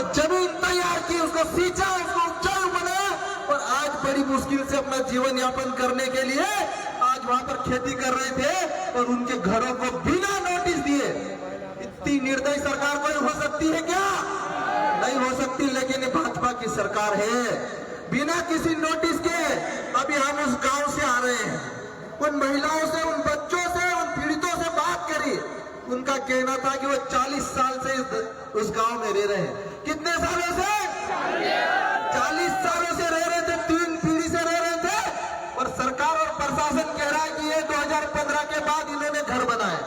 तो जमीन तैयार की, उसको सींचा, उसको उपजाऊ बनाया और आज बड़ी मुश्किल से अपना जीवन यापन करने के लिए आज वहां पर खेती कर रहे थे और उनके घरों को बिना नोटिस दिए। इतनी निर्दयी सरकार कोई हो सकती है क्या? नहीं हो सकती। लेकिन ये भाजपा की सरकार है। बिना किसी नोटिस के अभी हम उस गांव से आ रहे हैं, उन महिलाओं से, उन बच्चों से, उन पीड़ितों से बात करी। उनका कहना था कि वो 40 साल से उस गांव में रह रहे हैं। कितने सालों से? 40 सालों से रह रहे थे, 3 पीढ़ी से रह रहे थे। और सरकार और प्रशासन कह रहा है कि ये 2015 के बाद इन्होंने घर बनाए,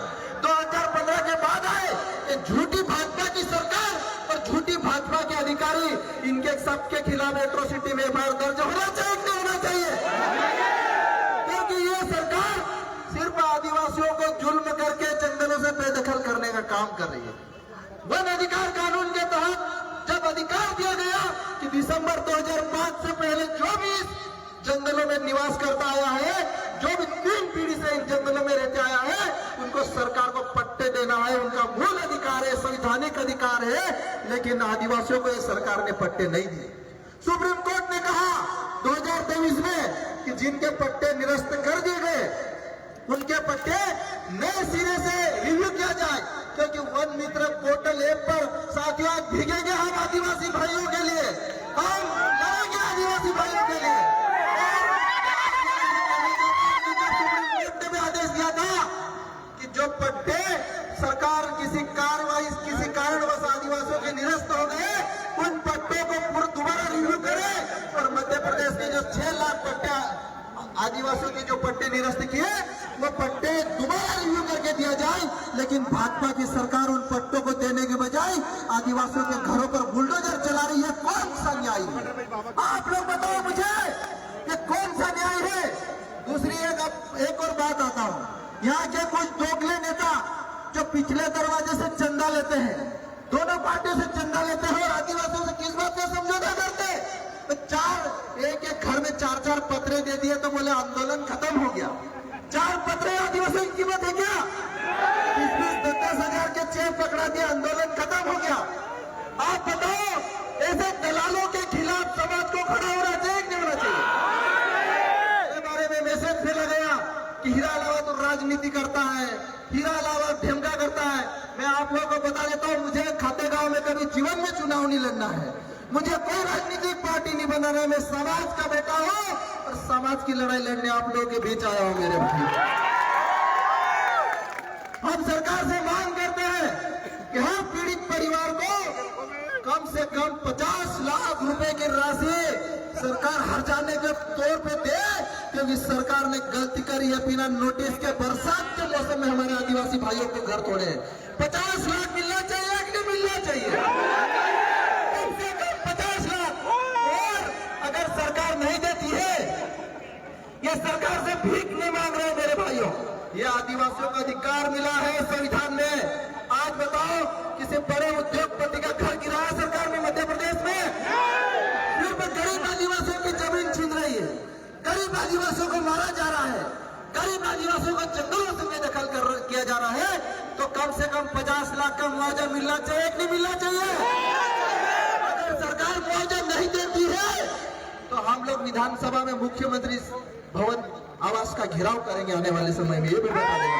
2015 के बाद आए। ये झूठी भाजपा की सरकार और झूठी भाजपा के अधिकारी, इनके सबके खिलाफ एट्रोसिटी में एफआईआर दर्ज होना चाहिए कि नहीं होना चाहिए? क्योंकि ये सरकार सिर्फ आदिवासियों को जुल्म करके जंगलों से बेदखल करने का काम कर रही है। वन अधिकार कानून के तहत जब अधिकार दिया गया कि दिसंबर 2005 से पहले जो भी इस जंगलों में निवास करता आया है, जो भी 3 पीढ़ी से इन जंगलों में रहते आया है, उनको सरकार को पट्टे देना है, उनका मूल अधिकार है, संवैधानिक अधिकार है। लेकिन आदिवासियों को ये सरकार ने पट्टे नहीं दिए। सुप्रीम कोर्ट ने कहा 2023 में कि जिनके पट्टे निरस्त कर दिए गए उनके पट्टे नए सिरे से रिव्यू किया जाए। क्योंकि वन मित्र पोर्टल ऐप पर साथियों आज भीगेंगे हम आदिवासी भाइयों के लिए, हम लड़ेंगे आदिवासी भाइयों के लिए। सुप्रीम कोर्ट ने भी आदेश दिया था कि जो पट्टे सरकार किसी कारणवश आदिवासियों के निरस्त हो गए, उन पट्टों को दोबारा रिव्यू करे और मध्य प्रदेश के जो 6 लाख पट्टे आदिवासियों के जो पट्टे निरस्त किए, वो पट्टे दोबारा रिव्यू करके दिया जाए। लेकिन भाजपा की सरकार उन पट्टों को देने के बजाय आदिवासियों के घरों पर बुलडोजर चला रही है। कौन सा न्याय है? आप लोग बताओ मुझे, ये कौन सा न्याय है? दूसरी एक और बात आता हूँ, यहाँ के कुछ दोगले नेता जो पिछले दरवाजे से चंदा लेते हैं, दोनों पार्टियों से चंदा लेते हैं और आदिवासियों से किस बात का समझौता करते हैं? तो एक घर में 4-4 पत्रे दे दिए तो बोले आंदोलन खत्म हो गया। 4 पत्रे आदिवासियों की कीमत है क्या? 20-10 हजार के चेक पकड़ा दिया, आंदोलन खत्म हो गया। आप बताओ, ऐसे दलालों के खिलाफ समाज को खड़ा होना चाहिए कि नहीं होना चाहिए? इसके बारे में मैसेज फैला गया कि हीरा लावा तो राजनीति करता है, हीरा लावा ढेमका करता है। मैं आप लोगों को बता देता हूँ, मुझे खातेगांव में कभी जीवन में चुनाव नहीं लड़ना है, मुझे कोई राजनीतिक पार्टी नहीं बनाना है। मैं समाज का बेटा हूँ और समाज की लड़ाई लड़ने आप लोगों के बीच आया हूँ मेरे भाई। हम सरकार से मांग करते हैं कि हर पीड़ित परिवार को कम से कम 50 लाख रुपए की राशि सरकार हर्जाने के तौर पे दे। क्योंकि सरकार ने गलती करी है, बिना नोटिस के बरसात के मौसम में हमारे आदिवासी भाइयों के घर तोड़े। 50 लाख मिलना चाहिए कि नहीं मिलना चाहिए? ये सरकार से भीख नहीं मांग रहे मेरे भाइयों, ये आदिवासियों का अधिकार मिला है संविधान में। आज बताओ, किसी बड़े उद्योगपति का घर गिराया सरकार ने मध्य प्रदेश में? सिर्फ गरीब आदिवासियों की जमीन छीन रही है, गरीब आदिवासियों को मारा जा रहा है, गरीब आदिवासियों को जंगलों से बेदखल किया जा रहा है। तो कम से कम 50 लाख का मुआवजा मिलना चाहिए कि नहीं मिलना चाहिए? अगर सरकार मुआवजा नहीं देती है तो हम लोग विधानसभा में मुख्यमंत्री भवन आवास का घेराव करेंगे आने वाले समय में, ये भी बता देंगे।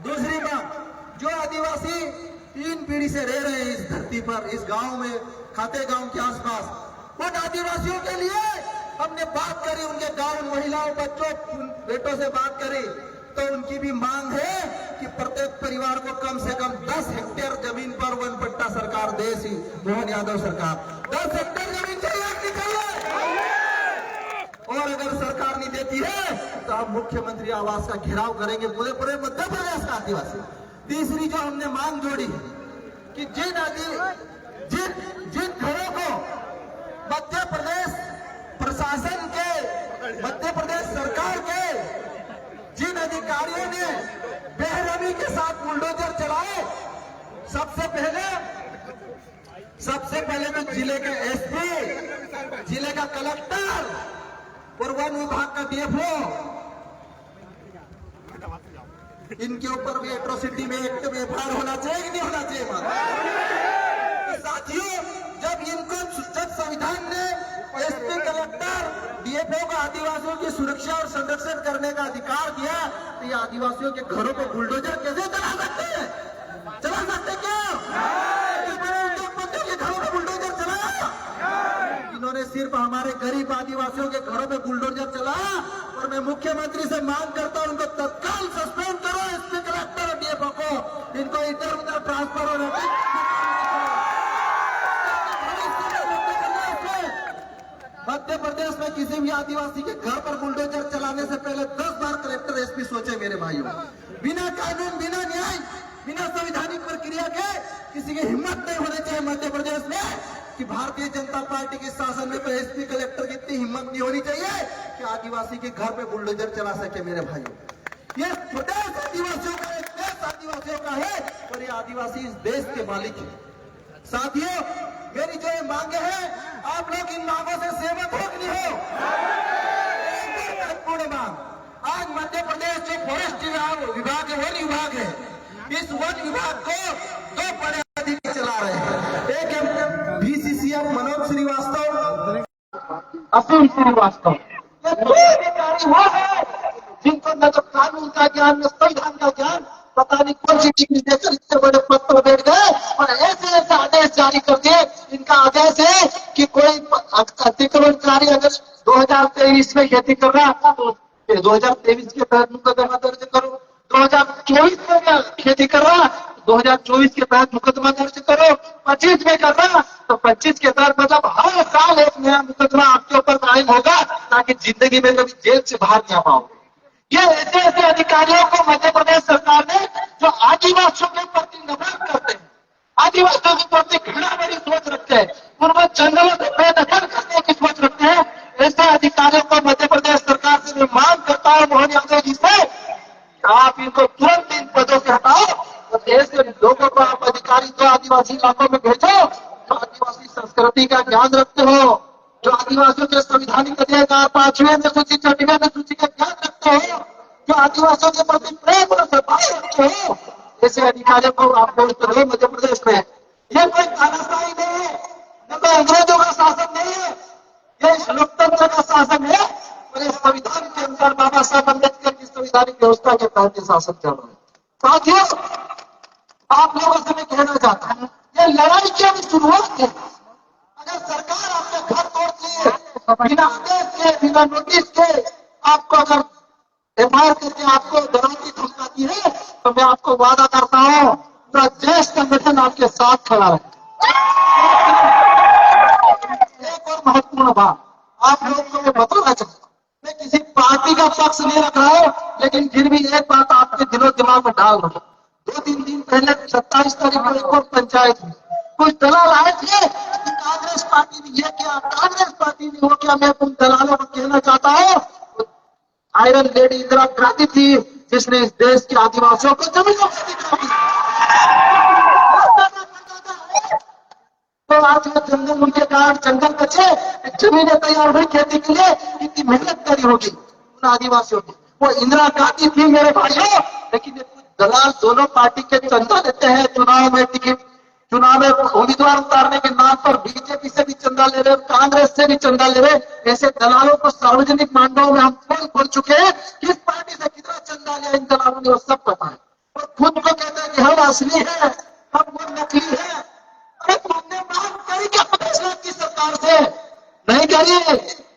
दूसरी बात, जो आदिवासी 3 पीढ़ी से रह रहे हैं इस धरती पर, इस गांव में, खातेगांव के आसपास, उन आदिवासियों के लिए हमने बात करी, उनके गांव महिलाओं, बच्चों, बेटों से बात करी, तो उनकी भी मांग है कि प्रत्येक परिवार को कम से कम 10 हेक्टेयर जमीन पर वन पट्टा सरकार दे। मोहन यादव सरकार 10 हेक्टेयर जमीन चाहिए कि चाहिए? और अगर सरकार नहीं देती है तो हम मुख्यमंत्री आवास का घेराव करेंगे पूरे मध्य प्रदेश का आदिवासी। तीसरी जो हमने मांग जोड़ी कि जिन घरों को मध्य प्रदेश प्रशासन के, मध्य प्रदेश सरकार के जिन अधिकारियों ने बेरहमी के साथ बुलडोजर चलाए, सबसे पहले तो जिले के एसपी, जिले का कलेक्टर और वन विभाग का डीएफओ, इनके ऊपर भी एट्रोसिटी में एक्ट में एफआईआर होना चाहिए कि नहीं होना चाहिए? आदिवासियों की सुरक्षा और संरक्षण करने का अधिकार दिया, तो ये आदिवासियों के घरों पर बुलडोजर कैसे चला सकते हैं? चला सकते क्या? इस बड़े उद्योगपतियों के घरों पर बुलडोजर चलाया? इन्होंने सिर्फ हमारे गरीब आदिवासियों के घरों पे बुलडोजर चलाया। और मैं मुख्यमंत्री से मांग करता हूं, इनको तत्काल सस्पेंड करो, एसपी कलेक्टर और डीएफओ को, इनको इधर उधर ट्रांसफर होने मध्य प्रदेश में किसी भी आदिवासी के घर पर बुलडोजर चलाने से पहले 10 बार कलेक्टर एसपी सोचे मेरे भाइयों। बिना कानून, बिना न्याय, बिना संवैधानिक प्रक्रिया के किसी की हिम्मत नहीं होनी चाहिए मध्य प्रदेश में कि भारतीय जनता पार्टी के शासन में एसपी कलेक्टर की इतनी हिम्मत नहीं होनी चाहिए कि आदिवासी के घर पे बुलडोजर चला सके मेरे भाइयों। ये प्रदेश आदिवासियों का है, देश आदिवासियों का है, और ये आदिवासी इस देश के मालिक है। साथियों, मेरी जो ये मांगे हैं, आप लोग इन मांगों से सहमत हो कि नहीं हो? महत्वपूर्ण मांग, आज मध्य प्रदेश जो फॉरेस्ट विभाग है, वन विभाग है, इस वन विभाग को 2 बड़े अधिकारी चला रहे हैं। एक है बीसीसीएफ मनोज श्रीवास्तव, असीम श्रीवास्तव। ये 2 अधिकारी वो है जिनको न तो कानून का ज्ञान, न संविधान का ज्ञान, पता नहीं कौन सी डिग्री देकर इतने बड़े पद पर बैठ गए और ऐसे ऐसे आदेश जारी कर दिए। इनका आदेश है कि कोई अतिक्रमणकारी अगर 2023 में खेती कर रहा है तो 2023 के तहत मुकदमा दर्ज करो, 2024 में खेती कर रहा 2024 के तहत मुकदमा दर्ज करो, 25 में कर रहा तो 25 के तहत, मतलब हर साल एक नया मुकदमा आपके ऊपर कायम होगा ताकि जिंदगी में कभी जेल से बाहर नहीं आ पाओ। ये ऐसे ऐसे अधिकारियों को मध्य प्रदेश सरकार ने जो आदिवासियों के प्रति नफरत करते हैं, आदिवासियों के प्रति घृणा भरी सोच रखते हैं, उनको जंगलों को बेदखल करने की सोच रखते हैं, ऐसे अधिकारियों को मध्य प्रदेश सरकार से मैं मांग करता हूं मोहन यादव जी से, आप इनको तुरंत इन पदों से हटाओ और देश के लोगों को आप अधिकारी तो आदिवासी इलाकों में भेजो जो आदिवासी संस्कृति का ज्ञान रखते हो, जो आदिवासियों के संविधानिक अधिकार 5वें अनुसूची 6वें अनुसूची का ज्ञान रखते हो, जो आदिवासियों के प्रति प्रेम और सद्भाव रखते हो, ऐसे अधिकारियों को आप भेजते हो मध्य प्रदेश में। ये कोई तानाशाही नहीं है, न कोई अंग्रेजों का शासन नहीं है, ये लोकतंत्र का शासन है और ये संविधान के अनुसार बाबा साहब अम्बेडकर की संवैधानिक व्यवस्था के तहत शासन चल रहा है। साथियों, आप लोगों से मैं कहना चाहता हूं, ये लड़ाई की अभी शुरुआत है। अगर सरकार आपके घर तोड़ती है बिना आदेश के, बिना नोटिस के, आपको अगर एफआईआर करके आपको डराती धमकाती है तो मैं आपको वादा करता हूं पूरा देश संगठन आपके साथ खड़ा है। एक और महत्वपूर्ण बात आप लोगों को मैं बताना चाहता हूं, मैं किसी पार्टी का पक्ष नहीं रख रहा हूं, लेकिन फिर भी एक बात आपके दिलो दिमाग में डाल रहा हूं। 2-3 दिन पहले 27 तारीख को एक और पंचायत में कुछ दलाल आए थे कि कांग्रेस पार्टी ने ये किया, कांग्रेस पार्टी ने वो किया। मैं उन दलालों को कहना चाहता हूं, आयरन लेडी इंदिरा गांधी थी जिसने इस देश के आदिवासियों को जमीनों से निकाल तो आज वो जंगल, उनके कारण जंगल बचे, जमीनें तैयार हुई खेती के लिए, इतनी मेहनत करी होगी उन आदिवासियों ने। वो इंदिरा गांधी थी मेरे भाइयों, लेकिन ये कुछ दलाल दोनों पार्टी के चंदा देते हैं, चुनाव में उम्मीदवार उतारने के नाम पर बीजेपी से भी चंदा ले रहे, कांग्रेस से भी चंदा ले रहे। ऐसे दलालों को सार्वजनिक मामलों में हम खोल चुके हैं, किस पार्टी से कितना चंदा लिया इन दलालों ने वो सब पता है। और खुद को कहते हैं कि हम असली है, हम वो नकली है। अरे तुमने मांग करी क्या 50 लाख की सरकार से? नहीं करी,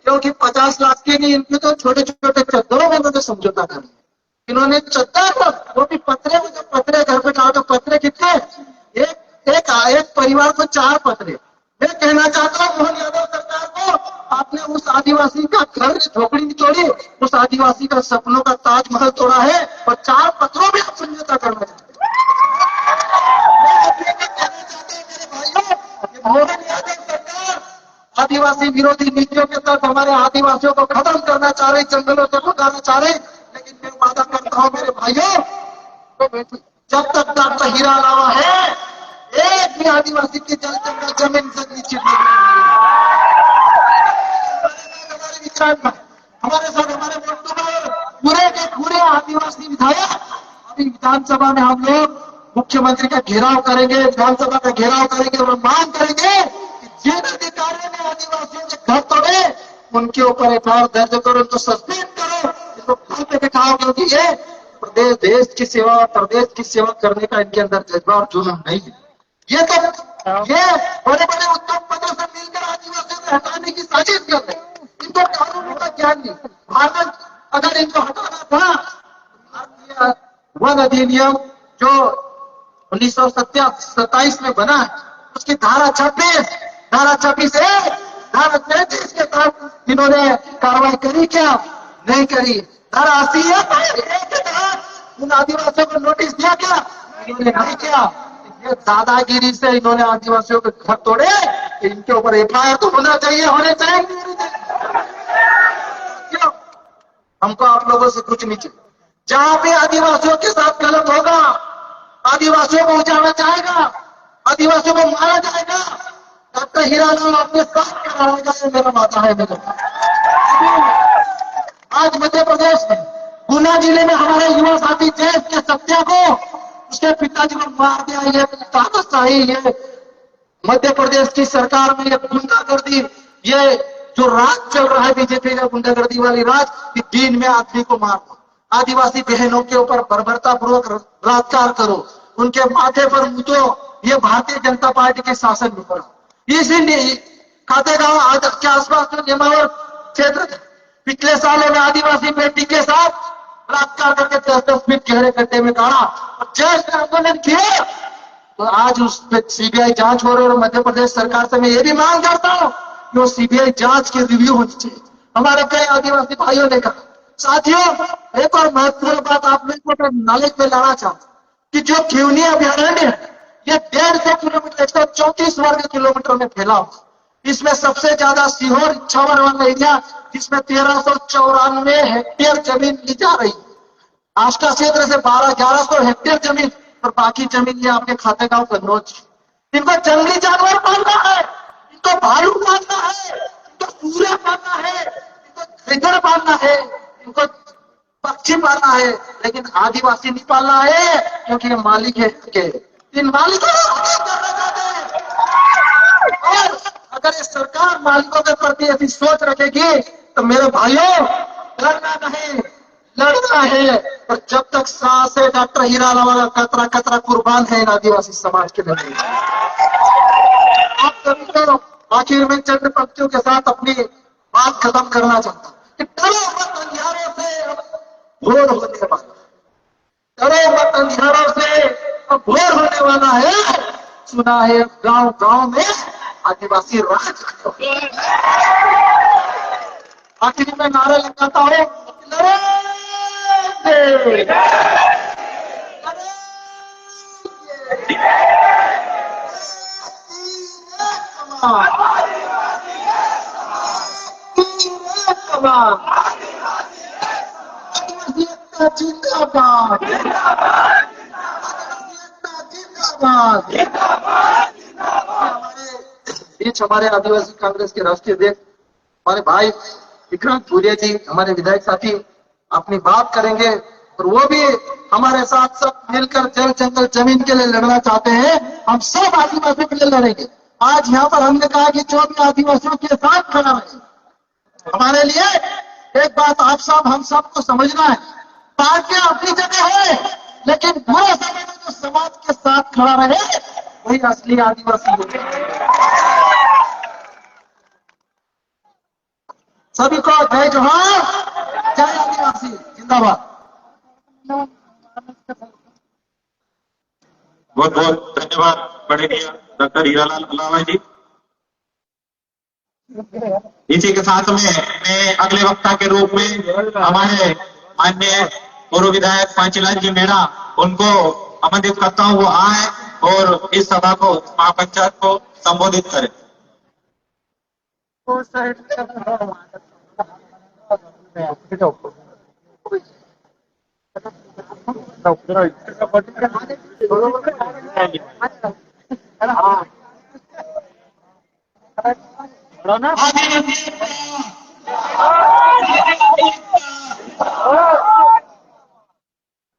क्योंकि 50 लाख के लिए इनके तो छोटे छोटे चद्दरों में इन्होंने समझौता कर लिया। इन्होंने चद्दर, वो भी पतरे में, जो पतरे घर पे डालो, पतरे कितने, एक परिवार को 4 पतरे। मैं कहना चाहता हूँ मोहन यादव सरकार को, आपने उस आदिवासी का घर झोपड़ी नहीं तोड़ी, उस आदिवासी का सपनों का ताजमहल तोड़ा है और 4 पत्रों में आप समझौता करना चाहते हैं। मोहन यादव सरकार आदिवासी विरोधी नीतियों के तहत हमारे आदिवासियों को खत्म करना चाह रही, जंगलों से भगाना चाह रही। लेकिन मैं वादा करता हूँ मेरे भाइयों, जब तक डॉक्टर हीरा लावा है, एक भी आदिवासी की जल जंगल जमीन से नीचे हमारे साथ हमारे पूरे के पूरे आदिवासी विधायक अभी विधानसभा में हम लोग मुख्यमंत्री का घेराव करेंगे, विधानसभा का घेराव करेंगे और मांग करेंगे कि जिन अधिकारियों ने आदिवासियों के घर तोड़े उनके ऊपर एफआईआर दर्ज करो, उनको सस्पेंड करो, इनको घर पे बिठाओ, क्योंकि ये प्रदेश देश की सेवा और प्रदेश की सेवा करने का इनके अंदर जज्बा और जुनून नहीं है। ये बड़े बड़े उद्योगपतियों से मिलकर आदिवासियों को हटाने की साजिश कर रहे हैं। इनको कानूनों का ज्ञान नहीं। भारत अगर इनको हटाना था, भारतीय वन अधिनियम जो 1927 में बना है, उसकी धारा 26 धारा 33 के तहत इन्होंने कार्रवाई करी क्या? नहीं करी। धारा 80 के तहत उन आदिवासियों को नोटिस दिया क्या? इन्होंने नहीं किया। ये दादागिरी से इन्होंने आदिवासियों के घर तोड़े। इनके ऊपर एफआईआर तो होने चाहिए। क्यों? हमको आप लोगों से कुछ नहीं चाहिए। जहां भी आदिवासियों के साथ गलत होगा, आदिवासियों को उजाड़ा जाएगा, आदिवासियों को मारा जाएगा, डॉक्टर हीरालाल अपने साथ खड़ा होगा। ये मेरा वादा है। मेरे आज मध्य प्रदेश में गुना जिले में हमारे युवा साथी देश के सत्या को उसके पिताजी को मार दिया। ये तानाशाही, ये मध्य प्रदेश की सरकार में ये गुंडागर्दी, ये जो राज चल रहा है बीजेपी का गुंडागर्दी वाली राज, कि दिन में आदमी को मारना, आदिवासी बहनों के ऊपर बर्बरता पूर्वक बलात्कार करो, उनके माथे पर मुतो, ये भारतीय जनता पार्टी के शासन में पड़ा। इसीलिए खातेगांव के आसपास में नेमावर क्षेत्र पिछले सालों में आदिवासी बेटी के साथ बलात्कार करके 10-10 फीट गहरे गड्ढे में गाड़ा और जेल में आंदोलन किए। तो आज उस पर सीबीआई जांच हो रही है। और मध्य प्रदेश सरकार से मैं ये भी मांग करता हूं कि वो सीबीआई जांच की रिव्यू होनी चाहिए। हमारे कई आदिवासी भाइयों ने कहा। साथियों, एक और महत्वपूर्ण बात आप लोगों को नॉलेज में लाना चाहता हूं कि जो खिवनी अभयारण्य है, ये 150 किलोमीटर 134 वर्ग किलोमीटर में फैला हुआ। इसमें सबसे ज्यादा सीहोर इच्छावर वाला एरिया, जिसमें 1394 हेक्टेयर जमीन ली जा रही है। आष्टा क्षेत्र से 1100 हेक्टेयर जमीन और बाकी जमीन ये आपके खातेगांव कन्नौज। इनको जंगली जानवर पालना है, इनको भालू पालना है, इनको सूर्य पालना है, इनको गिद्ध पालना है, इनको पक्षी पालना है, लेकिन आदिवासी नहीं पालना है, क्योंकि ये मालिक है के। इन मालिकों को करना चाहते हैं। और अगर ये सरकार मालिकों के प्रति ऐसी सोच रखेगी तो मेरे भाइयों, लड़ना नहीं, लड़ना है। और जब तक सांस है, डॉक्टर हीरालाल कतरा कतरा कुर्बान है इन आदिवासी समाज के लिए। आप सभी को आखिर में चंद पंक्तियों के साथ अपनी बात खत्म करना चाहता हूं कि डरो मत अंधियारों से, भोर होने वाला। डरो मत अंधियारों से, अब भोर होने वाला है। सुना है गांव गांव में आदिवासी राज। आखिर में नारा लगाता हूं, जिंदाबाद, बीच हमारे आदिवासी कांग्रेस के राष्ट्रीय अध्यक्ष हमारे भाई विक्रांत भूरिया जी, हमारे विधायक साथी अपनी बात करेंगे। और वो भी हमारे साथ सब मिलकर जल जंगल जमीन के लिए लड़ना चाहते हैं। हम सब आदिवासियों के लिए लड़ेंगे। आज यहाँ पर हमने कहा कि जो भी आदिवासियों के साथ खड़ा है, हमारे लिए एक बात आप सब हम सबको समझना है, पार्टियां अपनी जगह है, लेकिन बुरे समय में जो समाज के साथ खड़ा रहे वही असली आदिवासी होते हैं। सभी को जय जोहार, जय आदिवासी, जिंदाबाद। बहुत बहुत धन्यवाद बड़े भैया डॉक्टर हीरालाल अलावा जी। इसी के साथ में मैं अगले वक्ता के रूप में हमारे माननीय पूर्व विधायक पांचीलाल जी मेड़ा, उनको आमंत्रित करता हूँ वो आए और इस सभा को, महापंचायत को संबोधित करें।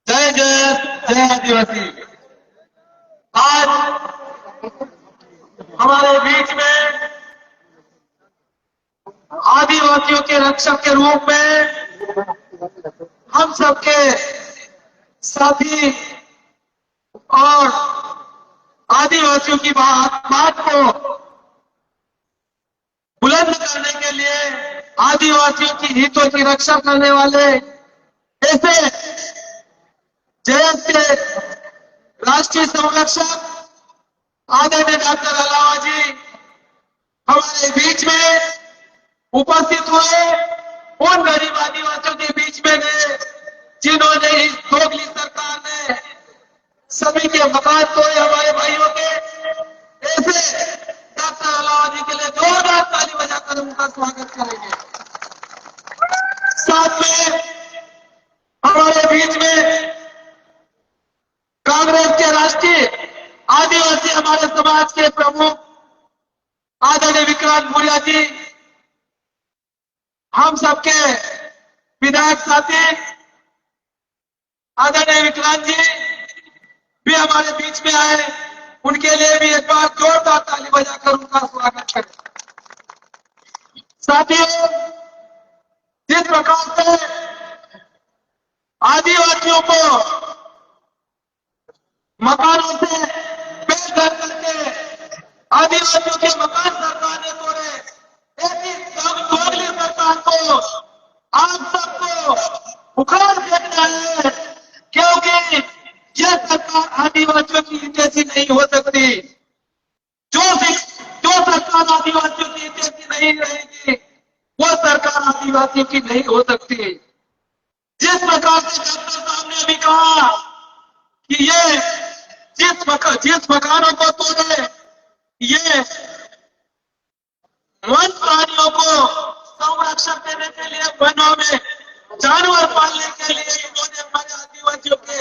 जय जय जय आदिवासी। आज हमारे बीच में आदिवासी आदिवासियों के रक्षक के रूप में हम सबके साथी और आदिवासियों की बात को बुलंद करने के लिए आदिवासियों की हितों की रक्षा करने वाले ऐसे जयंत के राष्ट्रीय संरक्षक आदरणीय डॉक्टर अलावा जी हमारे बीच में उपस्थित हुए, उन गरीब आदिवासियों के बीच में गए जिन्होंने इस दोगली सरकार ने सभी के मकान तोड़े हमारे भाइयों के। ऐसे डॉक्टर अलावा जी के लिए जोरदार ताली बजाकर उनका स्वागत करेंगे। साथ में हमारे बीच में कांग्रेस के राष्ट्रीय आदिवासी हमारे समाज के प्रमुख आदरणीय विक्रांत भूरिया जी, हम सबके विधायक साथी आदरणीय विक्रांत जी भी हमारे बीच में आए, उनके लिए भी एक बार जोरदार ताली बजाकर उनका स्वागत करें। साथियों, जिस प्रकार से आदिवासियों को मकानों से बेघर करके आदिवासियों के मकान सरकार ने तोड़े, ऐसी दोगली सरकार को आप सबको उखाड़ फेंकना है, क्योंकि यह सरकार आदिवासियों की जैसी नहीं हो सकती। जो सरकार आदिवासियों की जैसी नहीं रहेगी, वो सरकार आदिवासियों की नहीं हो सकती। जिस प्रकार से डॉक्टर साहब ने अभी कहा कि ये जिस मकानों को तोड़े, ये वन प्राणियों को संरक्षण देने के लिए, वनों में जानवर पालने के लिए इन्होंने हमारे आदिवासियों के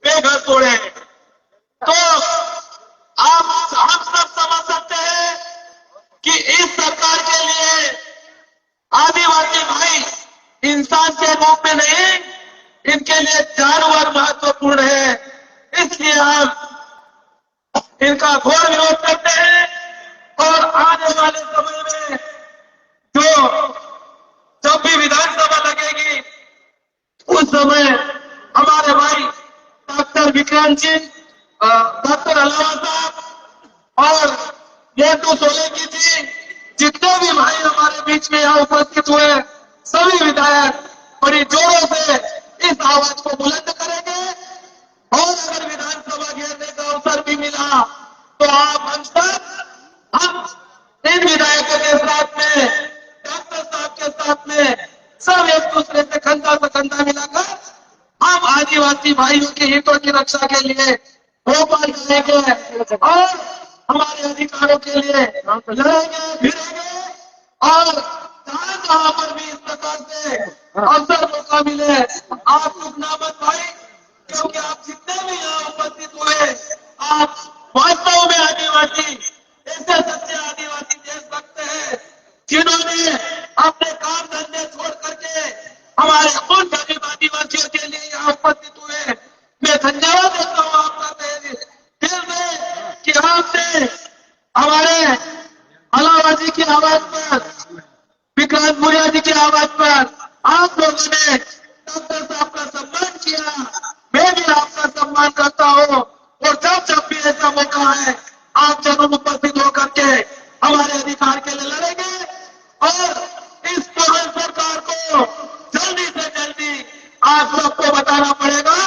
बेघर तोड़े। तो आप हम सब समझ सकते हैं कि इस सरकार के लिए आदिवासी भाई इंसान के रूप में नहीं, इनके लिए जानवर महत्वपूर्ण है। इसलिए हम इनका घोर विरोध करते हैं और आने वाले समय में जब भी विधानसभा लगेगी, उस समय हमारे भाई डॉक्टर विक्रांत जी, डॉक्टर अलावा साहब और नेतू सोलंकी जी, जितने भी भाई हमारे बीच में यहाँ उपस्थित हुए, सभी विधायक बड़ी जोरों से इस आवाज को बुलंद करेंगे। और अगर विधानसभा घेरने का अवसर भी मिला तो हम इन विधायकों के साथ में, डॉक्टर साहब के साथ में सब एक दूसरे से कंधा से कंधा मिलाकर हम आदिवासी भाइयों के हितों की रक्षा के लिए भोपाल जाएंगे और हमारे अधिकारों के लिए लड़ेंगे भिड़ेंगे। और जहां पर भी इस प्रकार से अवसर मौका मिले, आप लोग ना मत भाई, क्योंकि आप जितने भी यहाँ उपस्थित हुए, आप वास्तव में आदिवासी, ऐसे सच्चे आदिवासी देशभक्त हैं जिन्होंने अपने काम धंधे छोड़ करके हमारे उन गरीब आदिवासियों के लिए यहाँ उपस्थित हुए। मैं धन्यवाद देता हूँ आपका दिल में कि आपने हमारे अलावा जी की आवाज पर, विक्रांत भूरिया जी की आवाज पर आप लोगों ने डॉक्टर साहब का सम्मान किया। मैं भी आपका सम्मान करता हूँ और जब भी ऐसा मौका है, आप जरूर उपस्थित होकर के हमारे अधिकार के लिए लड़ेंगे और इस पवन सरकार को जल्दी से जल्दी आप सबको बताना पड़ेगा।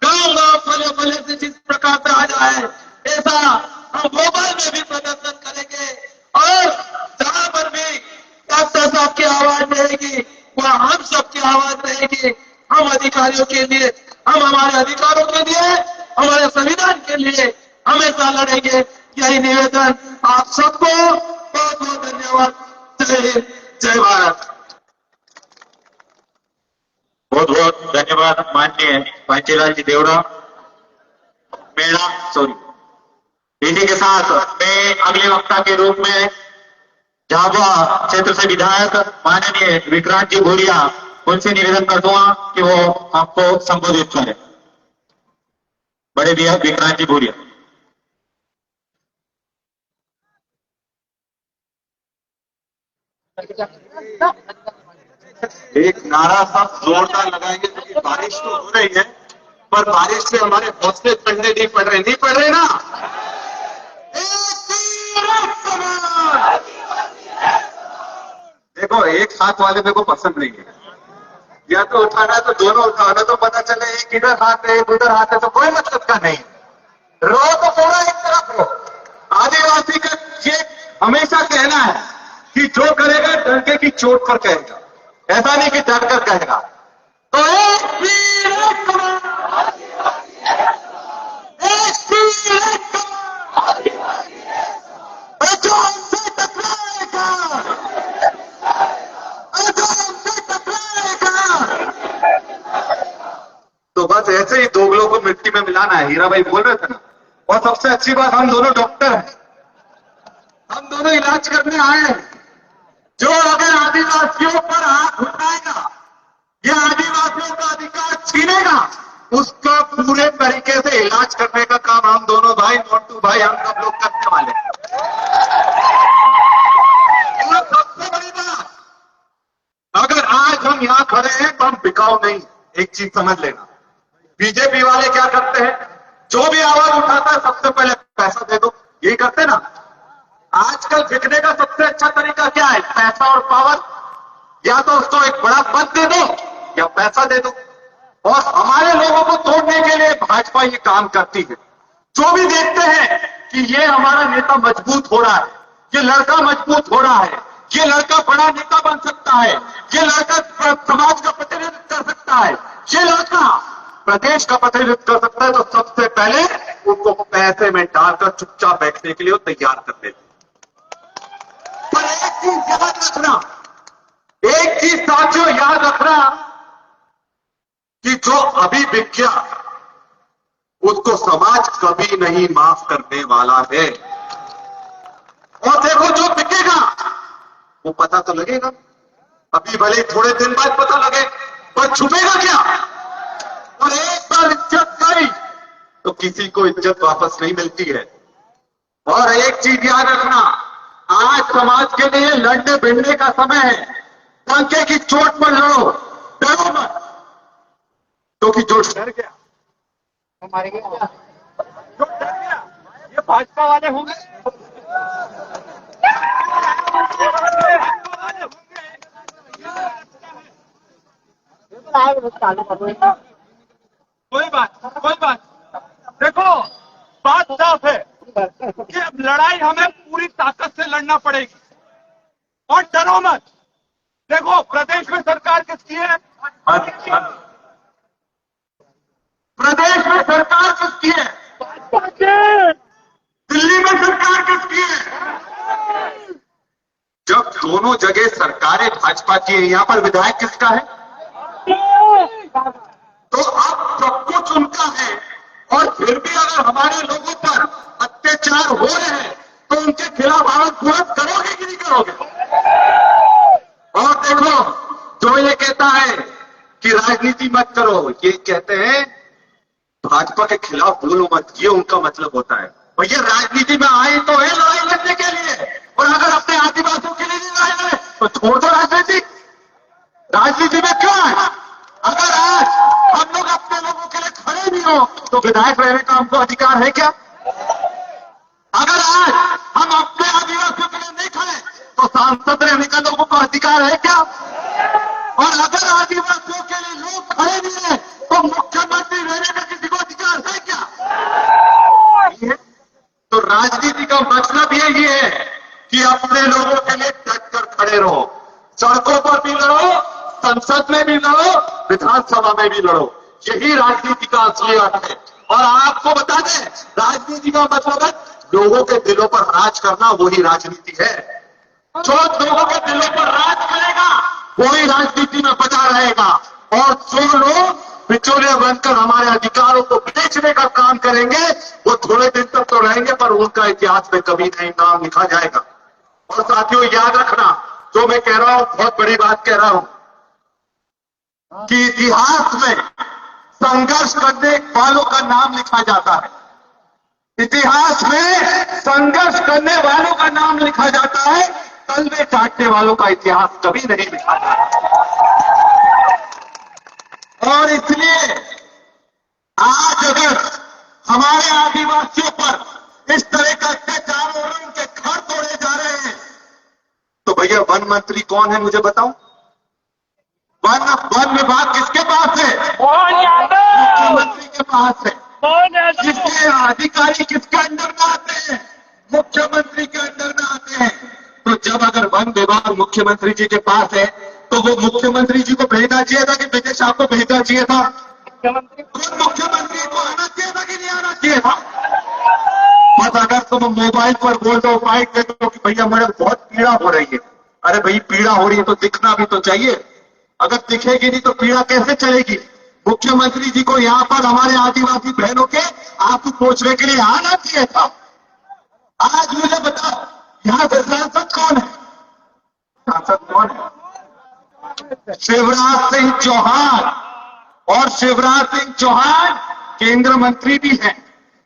गांव फले फले से जिस प्रकार से आ जाए, ऐसा हम भोपाल में भी प्रदर्शन करेंगे और जहां पर भी डॉक्टर साहब की आवाज रहेगी, वहां हम सबकी आवाज रहेगी। हम अधिकारियों के लिए, हम हमारे अधिकारों के लिए, हमारे संविधान के लिए हमेशा लड़ेंगे। यही निवेदन आप सबको, बहुत बहुत धन्यवाद। जय हिंद, जय भारत। बहुत बहुत धन्यवाद माननीय पांचीलाल जी देवड़ा इसी के साथ मैं अगले वक्ता के रूप में झाबुआ क्षेत्र से विधायक माननीय विक्रांत जी भूरिया, उनसे निवेदन कर दूंगा कि वो आपको संबोधित करें। बड़े भैया विक्रांत जी भूरिया। एक नारा सब जोरदार लगाएंगे क्योंकि बारिश तो हो रही है, पर बारिश से हमारे हौसले ठंडे नहीं पड़ रहे ना। देखो, एक हाथ वाले मेरे को पसंद नहीं है, या तो उठाना है तो दोनों उठाओ, ना तो पता चले एक इधर हाथ है एक उधर हाथ है, तो कोई मतलब का नहीं। रो तो पूरा एक तरफ रो। आदिवासी का ये हमेशा कहना है कि जो करेगा डंके की चोट पर कहेगा, ऐसा नहीं कि डर कर कहेगा। तो एक वीर एक कमाल, एक वीर एक कमाल, जो हमसे टकराएगा, जो हमसे टकराएगा। तो बस ऐसे ही दोगलों को मिट्टी में मिलाना है, हीरा भाई बोल रहे थे ना। और सबसे अच्छी बात, हम दोनों डॉक्टर हैं, हम दोनों इलाज करने आए हैं। जो अगर आदिवासियों पर हाथ उठाएगा या आदिवासियों का अधिकार छीनेगा, उसका पूरे तरीके से इलाज करने का काम हम दोनों भाई, मोन्टू भाई, हम सब लोग करने वाले हैं। और सबसे बड़ी बात, अगर आज हम यहां खड़े हैं तो हम बिकाऊ नहीं। एक चीज समझ लेना, बीजेपी वाले क्या करते हैं, जो भी आवाज उठाता है सबसे पहले पैसा दे दो, यही करते ना। आजकल बिकने का सबसे अच्छा तरीका क्या है, पैसा और पावर। या तो उसको एक बड़ा पद दे दो या पैसा दे दो। और हमारे लोगों को तोड़ने के लिए भाजपा ये काम करती है। जो भी देखते हैं कि ये हमारा नेता मजबूत हो रहा है, ये लड़का मजबूत हो रहा है, ये लड़का बड़ा नेता बन सकता है, ये लड़का समाज का प्रतिनिधित्व कर सकता है, ये लड़का प्रदेश का प्रतिनिधित्व कर सकता है, तो सबसे पहले उनको पैसे में डालकर चुपचाप बैठने के लिए वो तैयार कर देते। पर एक चीज याद रखना, एक चीज साथियों याद रखना, कि जो अभी बिक गया उसको समाज कभी नहीं माफ करने वाला है। और देखो, जो बिकेगा वो पता तो लगेगा, अभी भले थोड़े दिन बाद पता लगे, पर छुपेगा क्या। और एक बार इज्जत गई तो किसी को इज्जत वापस नहीं मिलती है। और एक चीज याद रखना, आज समाज के लिए लड़ने भिड़ने का समय है। डंके की चोट पर लड़ो, डरो मत, क्योंकि जो डर गया हमारे जो डर गया ये भाजपा वाले होंगे। कोई बात देखो, बात साफ है कि अब लड़ाई हमें पूरी ताकत से लड़ना पड़ेगी और डरो मत। देखो, प्रदेश में सरकार किसकी है? प्रदेश में सरकार किसकी है? दिल्ली में सरकार किसकी है? जब दोनों जगह सरकारें भाजपा की है, यहां पर विधायक किसका है? तो अब सब कुछ उनका है, और फिर भी अगर हमारे लोगों पर अत्याचार हो रहे हैं तो उनके खिलाफ आवाज बुलंद करोगे कि नहीं करोगे? और देखो, जो ये कहता है कि राजनीति मत करो, ये कहते हैं भाजपा के खिलाफ बोलो मत, ये उनका मतलब होता है। भैया, राजनीति में आए तो है लड़ाई लड़ने के लिए, और अगर अपने आदिवासियों के लिए नहीं लड़ाई लड़े तो छोड़ दो राजनीति। राजनीति में क्यों है? अगर आज हम लोग अपने लोगों के लिए खड़े नहीं हो तो विधायक रहने का हमको अधिकार है क्या? अगर आज हम अपने आदिवासियों के लिए नहीं खड़े तो सांसद रहने का लोगों को अधिकार है क्या? और अगर आदिवासियों के लिए लोग खड़े नहीं है तो मुख्यमंत्री रहने का किसी को अधिकार है क्या? तो राजनीति का मतलब ये है कि अपने लोगों के लिए डट कर खड़े रहो, सड़कों पर भी लड़ो, संसद में भी लड़ो, विधानसभा में भी लड़ो। यही राजनीति का असली अर्थ है। और आपको बता दें, राजनीति का मतलब है लोगों के दिलों पर राज करना, वही राजनीति है। जो लोगों के दिलों पर राज करेगा वही राजनीति में बचा रहेगा। और जो लोग बिचौलिया बनकर हमारे अधिकारों को बेचने का काम करेंगे वो थोड़े दिन तक तो रहेंगे, पर उनका इतिहास में कभी नहीं नाम लिखा जाएगा। और साथियों, याद रखना, जो मैं कह रहा हूं बहुत बड़ी बात कह रहा हूं, कि इतिहास में संघर्ष करने वालों का नाम लिखा जाता है। इतिहास में संघर्ष करने वालों का नाम लिखा जाता है, तलवे काटने वालों का इतिहास कभी नहीं लिखा गया। और इसलिए आज अगर हमारे आदिवासियों पर इस तरह का अत्याचार हो रहा है, उनके घर तोड़े जा रहे हैं, तो भैया वन मंत्री कौन है मुझे बताओ? वन विभाग किसके पास है? मुख्यमंत्री के पास है। जिसके अधिकारी किसके अंडर में आते हैं? मुख्यमंत्री के अंडर में आते हैं। तो जब अगर वन विभाग मुख्यमंत्री जी के पास है तो वो मुख्यमंत्री जी को भेजना चाहिए था कि विजय शाह को भेजना चाहिए था? मुख्यमंत्री को आना चाहिए था कि नहीं आना चाहिए था? बस अगर तुम मोबाइल पर बोल दो, बाइक दे दो कि भैया मेरे बहुत पीड़ा हो रही है, अरे भाई पीड़ा हो रही है तो दिखना भी तो चाहिए। अगर दिखेगी नहीं तो पीड़ा कैसे चलेगी? मुख्यमंत्री जी को यहाँ पर हमारे आदिवासी बहनों के आंसू पोंछने के लिए आना चाहिए था। आज मुझे बताओ यहाँ से सांसद कौन है? सांसद कौन है? शिवराज सिंह चौहान। और शिवराज सिंह चौहान केंद्र मंत्री भी हैं।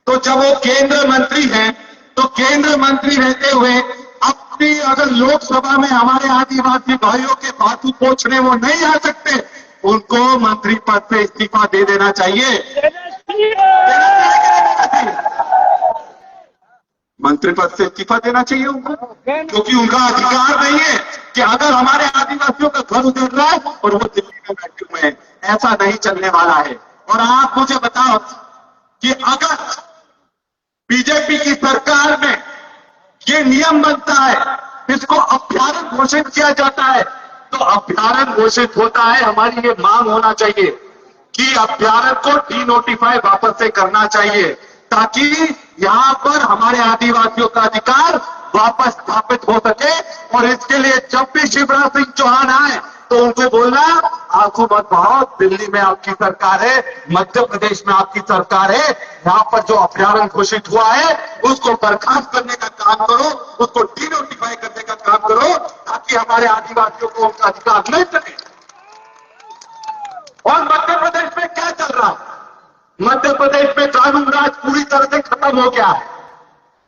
तो जब वो केंद्र मंत्री हैं तो केंद्र मंत्री रहते हुए अपनी अगर लोकसभा में हमारे आदिवासी भाइयों के आंसू पोंछने वो नहीं आ सकते, उनको मंत्री पद से इस्तीफा दे देना चाहिए। मंत्री पद से इस्तीफा देना चाहिए उनको, क्योंकि उनका अधिकार नहीं है कि अगर हमारे आदिवासियों का घर उजड़ रहा है और वो दिल्ली में बैठे हुए हैं। ऐसा नहीं चलने वाला है। और आप मुझे बताओ कि अगर बीजेपी की सरकार में ये नियम बनता है, इसको अभ्यारण्य घोषित किया जाता है, तो अभ्यारण्य घोषित होता है, हमारी ये मांग होना चाहिए कि अभ्यारण्य को डीनोटिफाई वापस से करना चाहिए, ताकि यहां पर हमारे आदिवासियों का अधिकार वापस स्थापित हो सके। और इसके लिए जब भी शिवराज सिंह चौहान आए तो उनको बोलना, आंसू मत बहाओ, दिल्ली में आपकी सरकार है, मध्य प्रदेश में आपकी सरकार है, यहां पर जो अभ्यारण्य घोषित हुआ है उसको बर्खास्त करने का काम करो, उसको डीनोटिफाई करने का काम करो, ताकि हमारे आदिवासियों को उनका अधिकार मिल सके। और मध्य प्रदेश में क्या चल रहा है? मध्य प्रदेश में कानून राज पूरी तरह से खत्म हो गया है।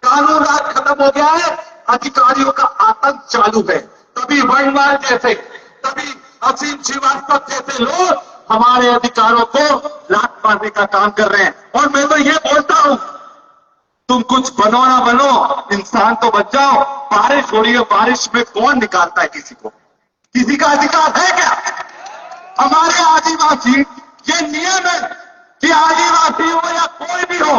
कानून राज खत्म हो गया है, अधिकारियों का आतंक चालू है। तभी वर्णवाल जैसे, तभी असीम श्रीवास्तव जैसे लोग हमारे अधिकारों को लात मारने का काम कर रहे हैं। और मैं तो ये बोलता हूं, तुम कुछ बनो ना बनो, इंसान तो बच जाओ। बारिश हो रही है, बारिश में कौन निकालता है किसी को? किसी का अधिकार है क्या? हमारे आदिवासी, ये नियम है कि आदिवासी हो या कोई भी हो,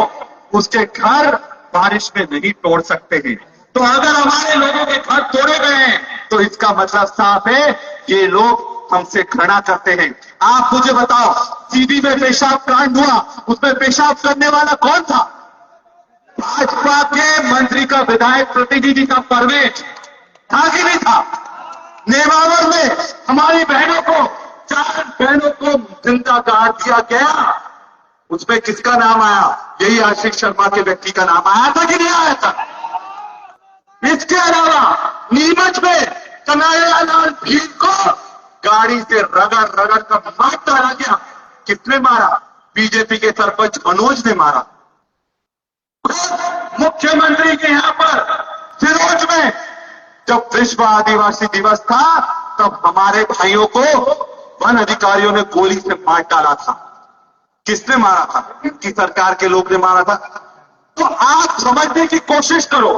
उसके घर बारिश में नहीं तोड़ सकते हैं। तो अगर हमारे लोगों के घर तोड़े गए हैं तो इसका मतलब साफ है, ये लोग हमसे घृणा करते हैं। आप मुझे बताओ, सीधी में पेशाब कांड हुआ, उसमें पेशाब करने वाला कौन था? भाजपा के मंत्री का विधायक प्रतिनिधि का परवेश था कि नहीं था? नेमावर में हमारी बहनों को, 4 बहनों को जिंदा गाड़ दिया गया, उसमें किसका नाम आया? यही आशीष शर्मा के व्यक्ति का नाम आया था कि नहीं आया था? इसके अलावा नीमच में कन्हैयालाल भील को गाड़ी से रगड़ रगड़ कर मार डाला गया। किसने मारा? बीजेपी के सरपंच मनोज ने मारा। मुख्यमंत्री के यहां पर सिरोंज में जब विश्व आदिवासी दिवस था, तब हमारे भाइयों को वन अधिकारियों ने गोली से मार डाला था। किसने मारा था? इनकी सरकार के लोग ने मारा था। तो आप समझने की कोशिश करो,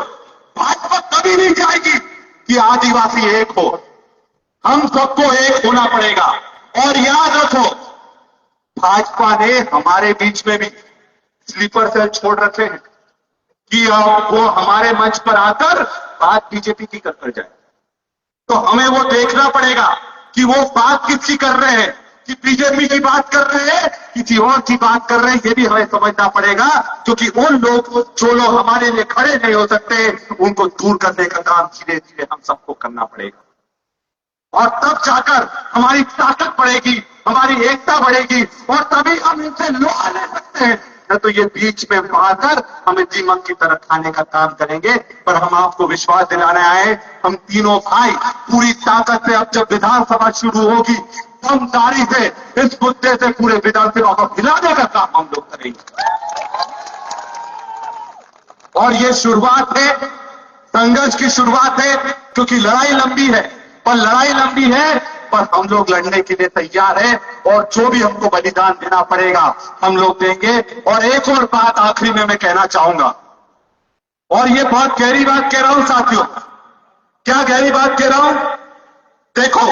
भाजपा कभी नहीं चाहेगी कि आदिवासी एक हो। हम सबको एक होना पड़ेगा। और याद रखो, भाजपा ने हमारे बीच में भी स्लीपर सेल छोड़ रखे हैं कि वो हमारे मंच पर आकर बात बीजेपी की कर जाए। तो हमें वो देखना पड़ेगा कि वो बात किसकी कर रहे हैं, कि बीजेपी की बात कर रहे हैं, किसी और की बात कर रहे हैं, ये भी हमें समझना पड़ेगा। क्योंकि उन लोग जो लोग हमारे लिए खड़े नहीं हो सकते, उनको दूर करने का काम धीरे धीरे हम सबको करना पड़ेगा। और तब जाकर हमारी ताकत बढ़ेगी, हमारी एकता बढ़ेगी, और तभी हम इनसे लोहा ले सकते हैं। न तो ये बीच में आकर हमें दीमक की तरह खाने का काम करेंगे। पर हम आपको विश्वास दिलाने आए, हम तीनों भाई पूरी ताकत से, अब जब विधानसभा शुरू होगी, दमदारी से इस मुद्दे से पूरे विधानसभा को हिलाने का काम हम लोग करेंगे। और ये शुरुआत है, संघर्ष की शुरुआत है। क्योंकि लड़ाई लंबी है, पर लड़ाई लंबी है पर हम लोग लड़ने के लिए तैयार हैं, और जो भी हमको बलिदान देना पड़ेगा हम लोग देंगे। और एक और बात आखिरी में मैं कहना चाहूंगा, और ये बहुत गहरी बात कह रहा हूं साथियों। क्या गहरी बात कह रहा हूं? देखो,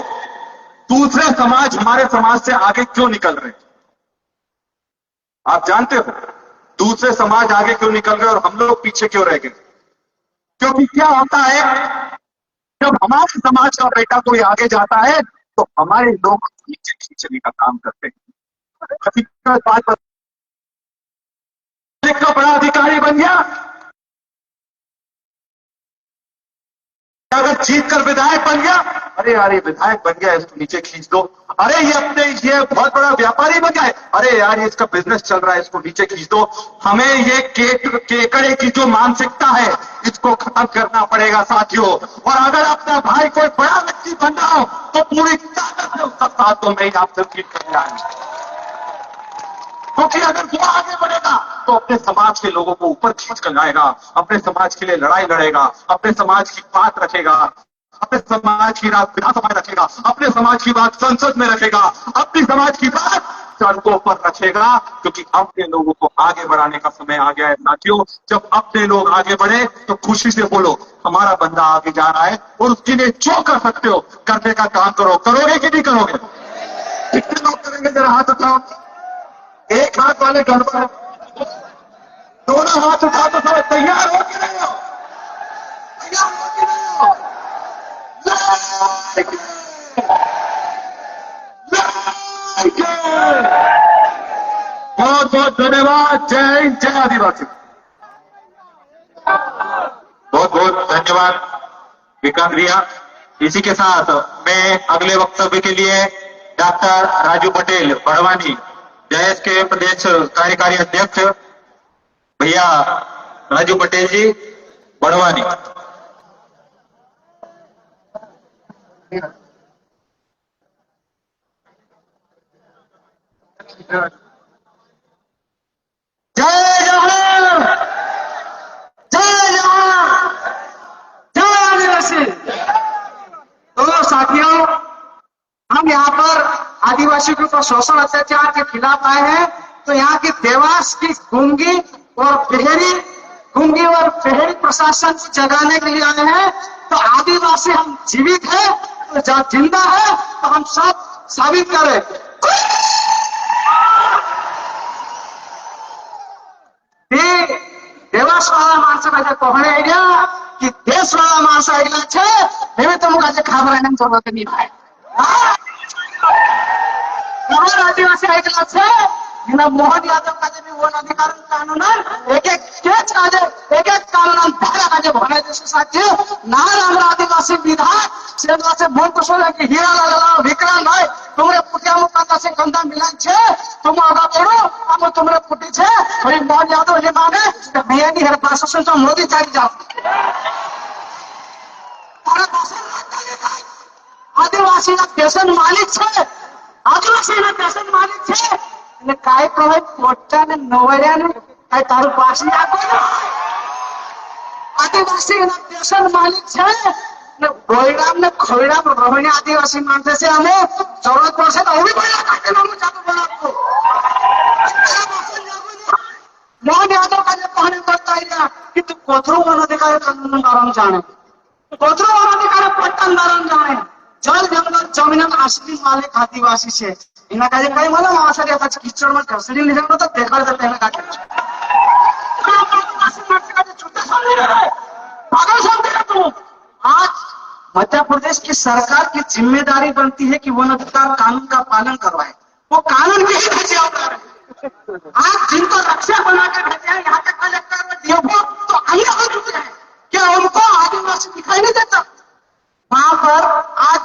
दूसरे समाज हमारे समाज से आगे क्यों निकल रहे हैं? आप जानते हो दूसरे समाज आगे क्यों निकल रहे और हम लोग पीछे क्यों रह गए? क्योंकि क्या होता है, जब हमारे समाज का बेटा कोई आगे जाता है तो हमारे लोग नीचे खींचने का काम करते हैं। बात का बड़ा अधिकारी बन गया, अगर जीत कर विधायक बन गया, अरे यार ये विधायक बन गया इसको नीचे खींच दो। अरे ये बहुत बड़ा व्यापारी बन गया है, अरे यार ये इसका बिजनेस चल रहा है इसको नीचे खींच दो। हमें ये केकड़े की जो मानसिकता है इसको खत्म करना पड़ेगा साथियों। और अगर अपना भाई कोई बड़ा व्यक्ति बन रहा हो तो पूरी ताकत से उसका साथ तो मैं आपसे फील करने आया, क्योंकि अगर वो आगे बढ़ेगा तो अपने समाज के लोगों को ऊपर खींच कर लाएगा, अपने समाज के लिए लड़ाई लड़ेगा, अपने समाज की बात रखेगा, अपने समाज की बात विधानसभा में रखेगा, अपने समाज की बात संसद में रखेगा, अपनी समाज की बात सड़कों पर रखेगा। क्योंकि अपने लोगों को आगे बढ़ाने का समय आ गया है साथियों। जब अपने लोग आगे बढ़े तो खुशी से बोलो हमारा बंदा आगे जा रहा है, और उसके लिए जो कर सकते हो करने का काम करो। करोगे कि नहीं करोगे? कितने लोग करेंगे जरा हाथ उठाओ। एक हाथ वाले गड़बड़, दोनों हाथ उठा तो सब तैयार हो कि नहीं हो? तैयार हो कि नहीं हो? बहुत बहुत धन्यवाद। जय हिंद, जय आदिवासी। बहुत बहुत धन्यवाद विकास भैया। इसी के साथ मैं अगले वक्तव्य के लिए डॉक्टर राजू पटेल बड़वानी, जयस के प्रदेश कार्यकारी अध्यक्ष भैया राजू पटेल जी बड़वानी। जय जवान, जय जवान, जय आदिवासी। तो साथियों, हम यहाँ पर आदिवासी के ऊपर शोषण अत्याचार के खिलाफ आए हैं। तो यहाँ की देवास की गूंगी और बहरी प्रशासन को जगाने के लिए आए हैं। तो आदिवासी हम जीवित है, तो जहाँ जिंदा है तो हम सब साबित करें। देवासवाला माणसाला कोहणे आयडिया की देशवाला माणस ऐकला छे, हे तो मुझे घाबराने जरूरत नहीं है। आदिवासी ऐकला छे, मोहन यादव का भी वन अधिकार कानून एक कानून धारा का भोने जैसे साथी नार हमारा आदिवासी विधान से बोल तो सोले कि हीरा लाला विक्रांत भाई तुमरे पुटिया मुकाता से गंदा मिलन छे, तुम आगा बढ़ो, हम तुमरे पुटी छे। और मोहन यादव ये माने बीएनी हर प्रशासन तो मोदी चली जाओ। आदिवासी ना देशन मालिक छे, आदिवासी ना देशन मालिक छे। એટલે કાય કહે પોટા ને નવડિયા ને કાય તારું પાછી આપો। આદિવાસી ના દેશન માલિક છે ને બોયરામ ને ખોયરામ રોહિણી આદિવાસી માણસે છે। અમે જરૂરત પડશે તો ઓવી બોયરા કાઢે નામું જાતું બનાવતો। મોહન યાદવ का જે कहने करता है कि तू कोथरू वन अधिकार कानून नारायण जाने, कोथरू वन अधिकार पट्टन नारायण जाने। जल जंगल जमीन असली मालिक आदिवासी છે। इना काजे काही मला मावासाठी आता किचड मध्ये घसडी निघालो तर देखाड जाते ना काटे तू। आज मध्य प्रदेश की सरकार की जिम्मेदारी बनती है कि वन अधिकार कानून का पालन करवाए। वो कानून भी भेजे आज जिनको रक्षा बना के भेजे हैं यहाँ के कलेक्टर में डीएफओ तो आइए हो चुके हैं, क्या उनको आदिवासी दिखाई नहीं देता? वहां पर आज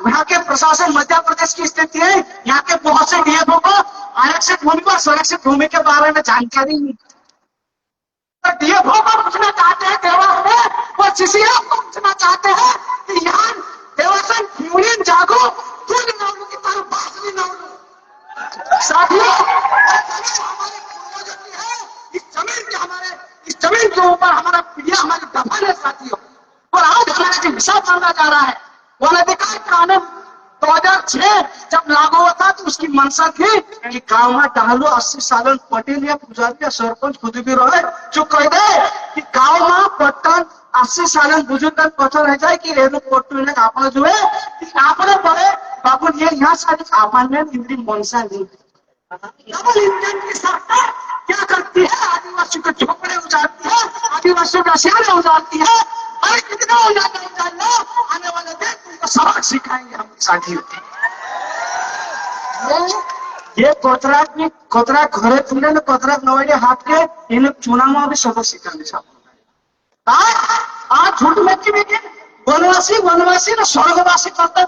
यहाँ के प्रशासन मध्य प्रदेश की स्थिति है, यहाँ के बहुत से डीएफओ को आरक्षित भूमि और सुरक्षित भूमि के बारे में जानकारी नहीं। तो डीएफओ को पूछना चाहते हैं देवास में, वो सीसीएफ को पूछना चाहते हैं कि यहाँ देवासन यूनियन जागो क्यों नहीं नाउलू की तरह बात नहीं नाउलू। साथियों, हमारे पूर्वजों की है इस जमीन के ऊपर हमारा पीढ़िया हमारी दफन है साथियों। और आज हमारे का हिसाब मांगा जा रहा है। वन अधिकार कानून 2006 जब लागू हुआ था तो उसकी मंशा थी कि गाँव में डालो 80 साल पटेल या पुजारी या सरपंच खुद भी रहे जो कह दे कि गाँव में पट्टन 80 साल बुजुर्ग पत्थर रह जाए कि पट्टू आपने जो है आपने पढ़े बाबू ये यहाँ सारी सामान्य हिंदी मंशा नहीं। डबल इंजन की सरकार क्या करती है? आदिवासियों के झोपड़े उजाड़ती है, आदिवासियों का सियाने उजाड़ती है। अरे कितना उजाड़ना आने वाले दिन तुमको सबक सिखाएंगे हम साथियों। ये कोतरा घरे तुमने ना कोतरा नवाड़े हाथ के इन चुनाव में भी सबक सिखाने सब आज झूठ में की वनवासी ना स्वर्गवासी करते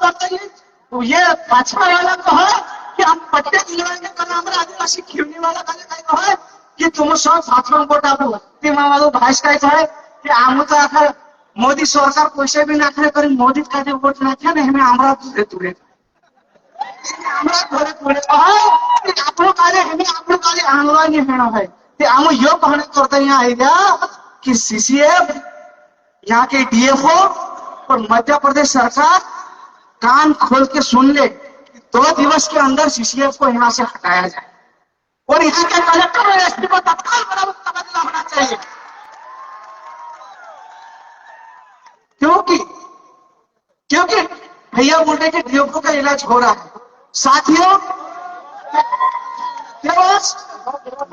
ये पाछा वाला को है कि हम पट्टे दिलवाएंगे कल हमारे आदिवासी खिवनी वाला का है कि तुम सब भाषण कोटा वालों भाष का है कि आम तो आखिर मोदी सरकार पैसे भी ना करे मोदी का जो वोट ना थे ना हमें हमारा तुरे तुरे આપણો કાર્ય હમે આપણો કાર્ય આંદોલન હેણો है તે આમો યો કહને કરता यहाँ आएगा कि सीसीएफ यहाँ के डीएफओ और मध्य प्रदेश सरकार कान खोल के सुन ले 2 दिवस के अंदर सीसीएफ को यहाँ से हटाया जाए और यहाँ के कलेक्टर और एसपी को तत्काल बराबर तबादला होना चाहिए। क्योंकि भैया बोल रहे कि डीएफओ का इलाज हो रहा है। साथियों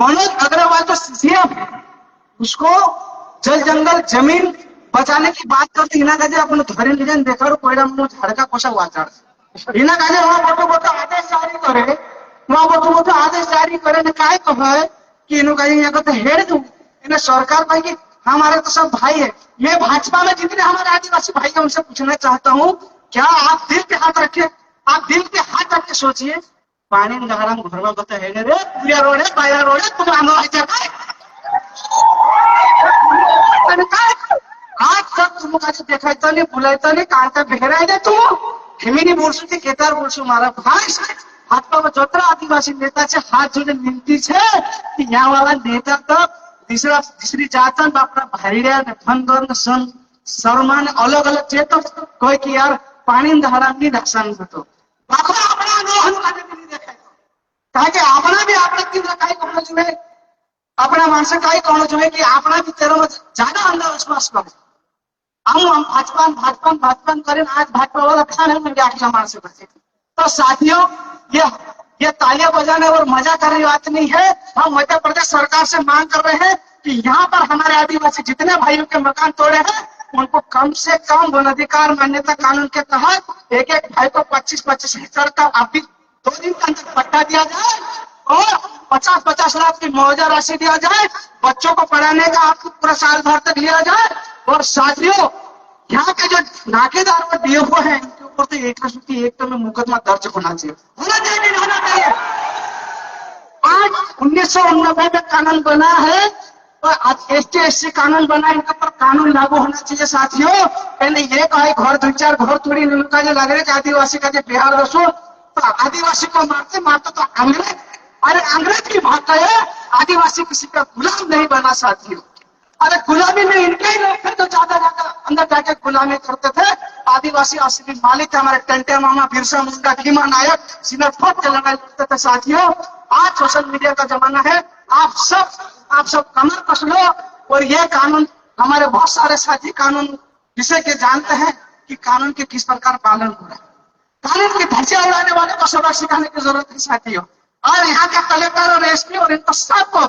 मनोज अग्रवाल तो सीएम उसको जल जंगल जमीन बचाने की बात करते इना काजे अपन धरे निजन देखा कोयडा मु झाड़का कोसा वाचाड़ इना काजे वहां बोतो आदेश जारी करे वहां बोतो आदेश जारी करे ने काय कहे कि इनो काजे यहाँ तो हेड दू इन्हें सरकार भाई कि हमारे तो सब भाई है। मैं भाजपा में जितने हमारे आदिवासी भाई है उनसे पूछना चाहता हूँ क्या आप दिल पे हाथ रखे आप दिल पे हाथ रख के सोचिए पानी गहराम घर में बता है रे पूरा रोड है बाया रोड है तुम आनो आजा आज तक तुम काजे देखायता नहीं बुलायता नहीं कांटा बेहराय दे तुम हेमिनी बोलसु के केदार बोलसु मारा भाई हाथ में जोतरा आदिवासी नेता से हाथ जोड़े विनती है कि यहाँ वाला नेता तक तीसरी जातन अपना भाईड़िया ने फंदर सन शर्मा ने अलग अलग चेतो कोई कि यार पानी हराम नहीं रक्षण तो अपना नहीं देखा कहा कि अपना भी आपने की रखाई कहना चाहिए अपना मानस कहीं कहना चाहिए कि अपना भी तेरे में ज्यादा अंधविश्वास करो हम भाजपा करें आज भाजपा वाला खाने में आखिर मानस बचे। तो साथियों ये तालियां बजाने और मजा करने की बात नहीं है। हम मध्य प्रदेश सरकार से मांग कर रहे हैं कि यहाँ पर हमारे आदिवासी जितने भाइयों के मकान तोड़े हैं उनको कम से कम वन अधिकार मान्यता कानून के तहत एक भाई को 25-25 हेक्टेयर का अभी 2 दिन के अंदर पट्टा दिया जाए और 50-50 लाख की मुआवजा राशि दिया जाए। बच्चों को पढ़ाने का आपको पूरा साल भर तक लिया जाए। और साथियों यहाँ के जो नाकेदार और डीएफओ है इनके ऊपर तो 101 में मुकदमा दर्ज होना चाहिए नहीं होना चाहिए। आज 1989 में कानून बना है और आज ST-SC कानून बना इनके ऊपर कानून लागू होना चाहिए। साथियों पहले ये कहा घर 2-4 घर तोड़ी का जो लग रहे थे आदिवासी का जो बिहार दसो तो आदिवासी को मारते तो अंग्रेज अरे अंग्रेज की भाषा है आदिवासी किसी का गुलाम नहीं बना। साथियों अरे गुलामी में इनके ही लोग थे तो ज्यादा अंदर जाके गुलामी करते थे। आदिवासी असली मालिक थे हमारे टंटे मामा बिरसा मुंडा भीमा नायक सीने फट के लड़ाई लड़ते थे। साथियों आज सोशल मीडिया का जमाना है आप सब कमर कस लो और ये कानून हमारे बहुत सारे साथी कानून जिसे के जानते हैं कि कानून के किस प्रकार पालन हो रहा है। कानून की धज्जियां उड़ाने वाले को सबक सिखाने की जरूरत है साथियों। और यहाँ के कलेक्टर और एसपी और इनको सबको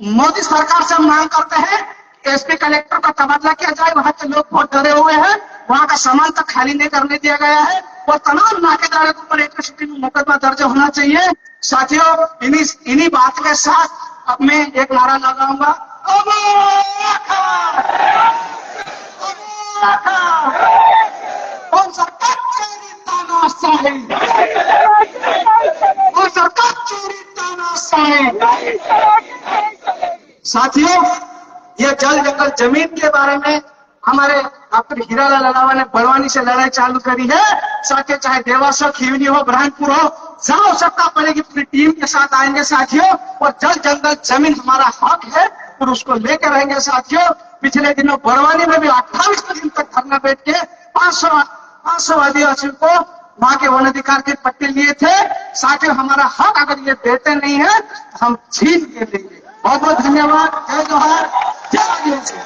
मोदी सरकार से मांग करते हैं एसपी कलेक्टर का तबादला किया जाए। वहां के लोग बहुत डरे हुए हैं वहां का सामान तक खाली नहीं करने दिया गया है और तमाम नाकेदारों के ऊपर इलेक्ट्रिसिटी में मुकदमा दर्ज होना चाहिए। साथियों इन्हीं बात के साथ अब मैं एक नारा लगाऊंगा साथियों ये जल जंगल जमीन के बारे में हमारे डॉक्टर हीरालाल अलावा ने बड़वानी से लड़ाई चालू करी है। साथियों चाहे देवास हो खीवनी हो बुरहानपुर हो जहां सत्ता पड़ेगी पूरी टीम के साथ आएंगे साथियों। और जल जंगल जमीन हमारा हक है और उसको लेकर रहेंगे साथियों। पिछले दिनों बड़वानी में भी 28 दिन तक धरना बैठ के 500 आदिवासियों को वहां के वन अधिकार के पट्टे लिए थे। साथियों, हमारा हक अगर ये देते नहीं है तो हम छीन के लेंगे। बहुत बहुत धन्यवाद। जय जोहार, जय आदिवासी।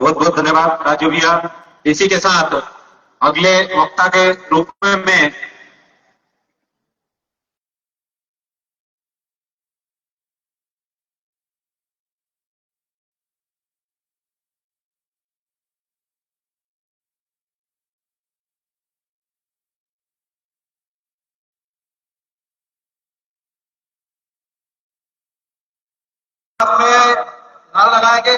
बहुत बहुत धन्यवाद राजू भैया। इसी के साथ अगले वक्ता के रूप में नारा लगाएंगे,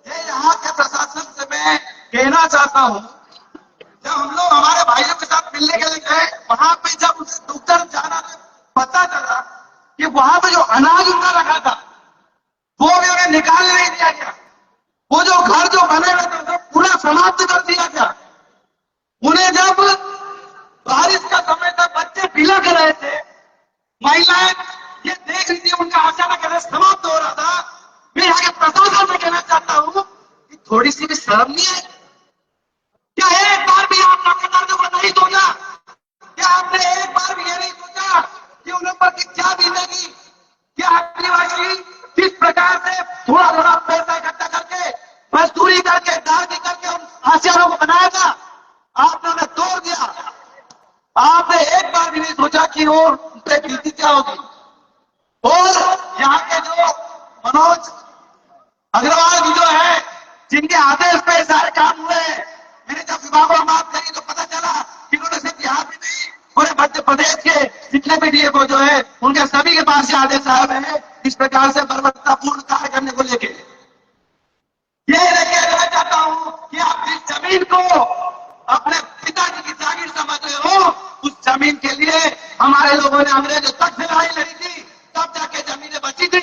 ये यहाँ के प्रशासन से मैं कहना चाहता हूँ, जब हम लोग हमारे भाइयों के साथ मिलने के लिए गए, वहां पे जब उसे डॉक्टर जाना पता चला कि वहां पे जो अनाज उनका रखा था वो भी उन्हें निकाल नहीं दिया गया। वो जो घर जो बने हुए थे वो पूरा समाप्त कर दिया गया। उन्हें जब बारिश का समय था, बच्चे बिलख रहे थे, महिलाएं ये देख रही थी, उनका अचानक ऐसे समाप्त हो रहा था। मैं यहाँ के प्रशासन से कहना चाहता हूँ कि थोड़ी सी भी शर्म नहीं है क्या? एक बार भी आप ठेकेदारों को नहीं सोचा? क्या आपने एक बार भी ये नहीं सोचा कि उन पर की क्या बीतेगी? क्या आदिवासी किस प्रकार से थोड़ा थोड़ा पैसा इकट्ठा करके, मजदूरी करके, दागी करके उन हथियारों को बनाया था? आपने उन्हें तोड़ दिया। आपने एक बार भी नहीं सोचा कि वो उन पे बीती क्या होगी। और यहाँ के जो मनोज अग्रवाल जी जो है, जिनके आदेश पे सारे काम हुए, मैंने जब विभागों में बात करी तो पता चला कि उन्होंने सिर्फ बिहार में नहीं, पूरे मध्य प्रदेश के जितने भी डीएफओ जो है उनके सभी के पास ये आदेश आए हुए हैं इस प्रकार से बर्बरतापूर्ण कार्य करने को लेके। ये लेके कहना चाहता हूं कि आप जिस जमीन को अपने पिताजी की जागीर समझ रहे हो, उस जमीन के लिए हमारे लोगों ने अंग्रेजों तक से लड़ाई लड़ी थी, तब जाके जमीनें बची थी।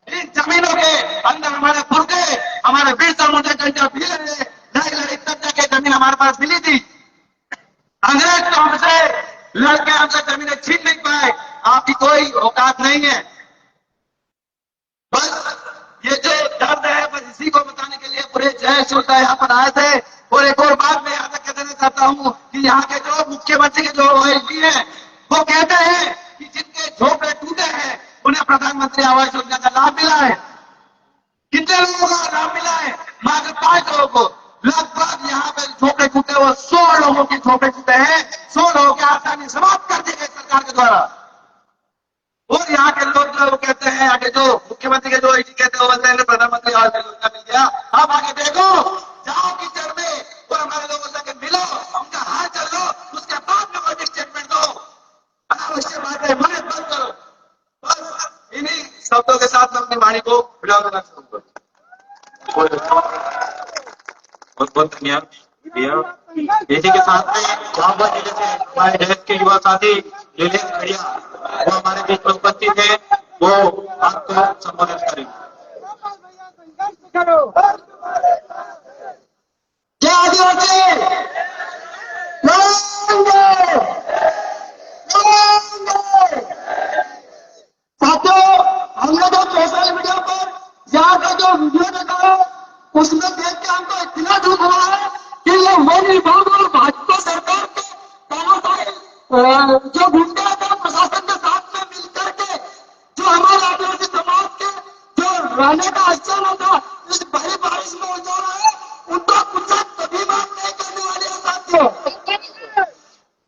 इन जमीनों के अंदर हमारे पुरखे, हमारे बिरसा मुंडा जब भी लड़ाई लड़ी, तब जाके जमीन हमारे पास मिली थी। अंग्रेज तो हमसे लड़के हमसे जमीनें छीन नहीं पाए। आपकी कोई औकात नहीं है। बस ये जो दर्द है, बस इसी को बताने के लिए पूरे जय श्रोता यहाँ पर आए थे। और एक और बात मैं यहाँ तक कह देना चाहता हूँ कि यहाँ के जो मुख्यमंत्री के जो ओएसडी है, वो कहते हैं कि जिनके झोपड़े टूटे हैं उन्हें प्रधानमंत्री आवास योजना का लाभ मिला है। कितने लोगों का लाभ मिला है? मात्र 5 लोगों को। लगभग यहाँ पे झोपड़े टूटे हुए 100 लोगों के झोपड़े टूटे हैं। 100 लोगों के आसानी समाप्त कर दिए गए सरकार के द्वारा। और यहाँ के लोग जो कहते हैं, आगे जो मुख्यमंत्री के जो कहते हैं वो बोलते हैं प्रधानमंत्री आवास योजना मिल गया। अब आगे देखो, जाओ कीचड़ में और हमारे लोगों से मिलो, उनका हाल चल लो, उसके बाद में कोई स्टेटमेंट दो। अनावश्यक बातें मत करो। बस इन्हीं शब्दों के साथ मैं अपनी वाणी को विराम देना चाहूंगा। बहुत बहुत धन्यवाद भैया। इसी के साथ में झाबुआ जिले से हमारे देश के युवा साथी नीलेश खड़िया वो हमारे बीच में उपस्थित है, वो आपको संबोधित करेंगे। जय आदिवासी, साथियों, हमने जो सोशल मीडिया पर यहाँ का जो वीडियो देखा उसमें देख के हमको इतना दुख हुआ है कि ये वन विभाग और भाजपा सरकार के जो गुंडे थे प्रशासन के साथ में मिलकर के जो हमारे आदिवासी समाज के जो रहने का स्थल होता इस भारी बारिश में उलझा रहा है, उनको कुछ कभी बात नहीं करने वाले हैं। साथियों,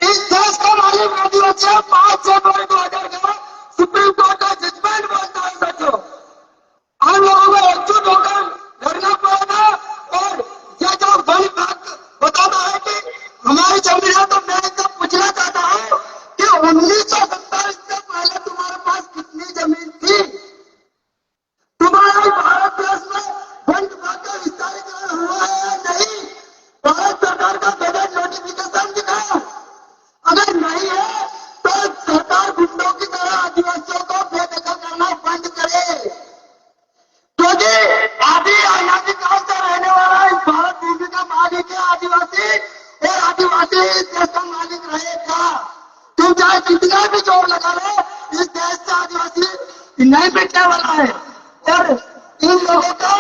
इस देश का मालिक आदिवासी 5 जनवरी 2011 सुप्रीम कोर्ट का जजमेंट बोलता है। साथियों, हम लोगों को एकजुट होकर लड़ना पड़ेगा। और यह जो बड़ी बात बताना है कि हमारी जमीन है, तो मैं इनसे पूछना चाहता हूँ कि 1947 से पहले तुम्हारे पास कितनी जमीन थी? तुम्हारे भारत देश में वन विभाग का विस्तारीकरण हुआ है या नहीं? भारत सरकार का बजट नोटिफिकेशन दिखाओ। अगर नहीं है तो सरकार गुंडों की चाहे कितना भी जोर लगा लो, इस देश से आदिवासी नहीं मिटने वाला है। और इन लोगों का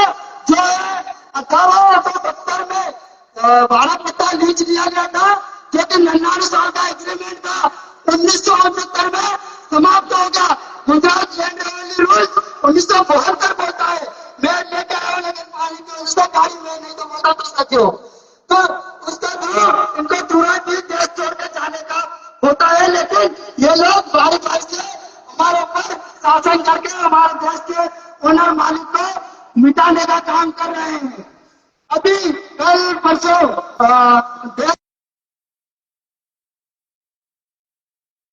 जो है 1870 में 12 पत्ता लीज लिया गया था, जो कि 99 साल का एग्रीमेंट था, 1969 में समाप्त हो गया। गुजरात लैंड रेवेन्यू रूल 1972 बोलता है, मैं लेके आया हूं लेकिन पानी की उसका गाड़ी में नहीं तो बोलता तो सच्चो। तो उसके थ्रू इनको तुरंत ही देश छोड़ के जाने का होता है, लेकिन ये लोग बारी बारी से हमारे ऊपर शासन करके हमारे देश के ओनर मालिक को मिटाने का काम कर रहे हैं। अभी कल परसों देश